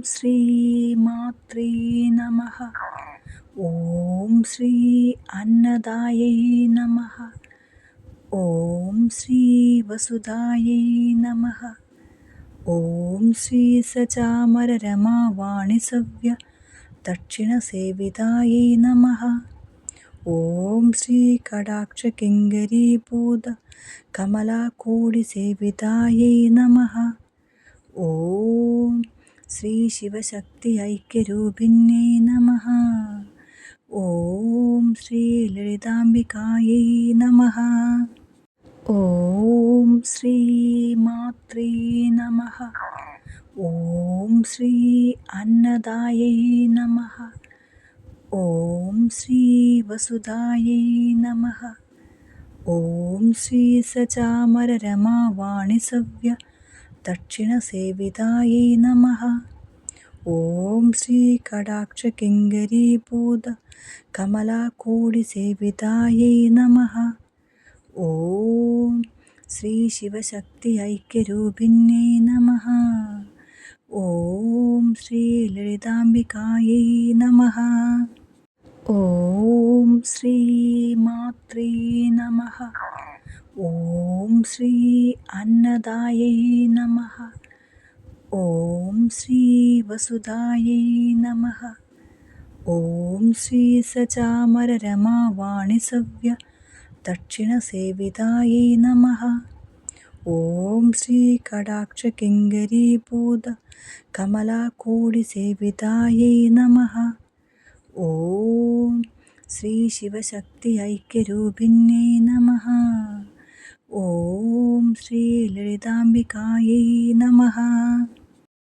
ശ്രീ മാത്രേ നമഃ. ഓം ശ്രീ അന്നദായൈ നമഃ. ഓം ശ്രീ വസുദായൈ നമഃ. ഓം ശ്രീ സചാമരരമാവാണിസവ്യ ദക്ഷിണസേവിതായൈ നമഃ. ഓം ശ്രീ കടാക്ഷകിങ്കരീഭൂത കമലാകോടിസേവിതായൈ നമഃ. ഓം ശ്രീ ശിവശക്തി ഐക്യരൂപിണ്യൈ നമഃ. ഓം ശ്രീ ലളിതാംബികായൈ നമഃ. ഓം ശ്രീ മാത്രേ നമഃ. ഓം ശ്രീ അന്നദായൈ നമഃ. ഓം ശ്രീ വസുദായൈ നമഃ. ഓം ശ്രീ സചാമരരമാവാണിസവ്യ ദക്ഷിണസേവിതായൈ നമഃ. ഓം ശ്രീ കടാക്ഷകിങ്കരീഭൂത കമലാകോടിസേവിതായൈ നമഃ. ഓം ശ്രീ ശിവശക്തി ഐക്യരൂപിണ്യൈ നമഃ. ഓം ശ്രീ ലളിതാംബികായൈ നമഃ. ഓം ശ്രീ മാത്രേ നമഃ. ഓം ശ്രീ അന്നദായൈ നമഃ. ഓം ശ്രീ വസുദായൈ നമഃ. ഓം ശ്രീ സചാമരരമാവാണിസവ്യ ദക്ഷിണസേവിതായൈ നമഃ. ഓം ശ്രീ കടാക്ഷകിങ്കരീഭൂത കമലാകോടിസേവിതായൈ നമഃ. ഓം ശ്രീ ശിവശക്തി ഐക്യരൂപിണ്യൈ നമഃ. ഓം ശ്രീ ലളിതാംബികായൈ നമഃ.